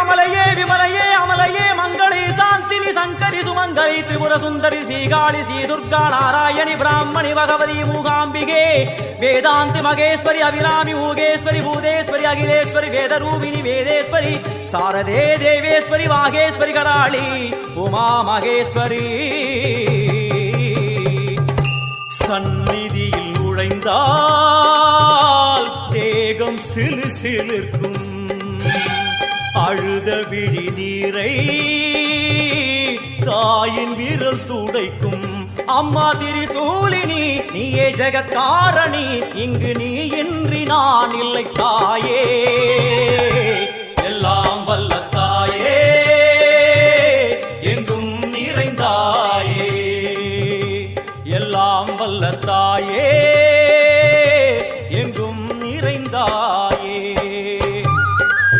அமலையே விமலையே அமலையே மங்களே சாந்தினி சங்கரி சுமங்கலி திரிபுர சுந்தரி ஸ்ரீகாளி ஸ்ரீ துர்கா நாராயணி பிராமணி பகவதி மூகாம்பிகே வேதாந்தி மகேஸ்வரி அபிராமி மூகேஸ்வரி பூதேஸ்வரி அகிலேஸ்வரி வேதரூபிணி வேதேஸ்வரி சாரதே தேவேஸ்வரி வாகேஸ்வரி கராளி உமா மகேஸ்வரி சந்நிதியில் நுழைந்தால் தேகம் சிலு சிலிர்க்கும் அழுத விழி நீரை தாயின் விரல் துடைக்கும் அம்மா திரிசூலினி நீயே ஜெகத்காரணி இங்கு நீ இன்றி நான் இல்லை தாயே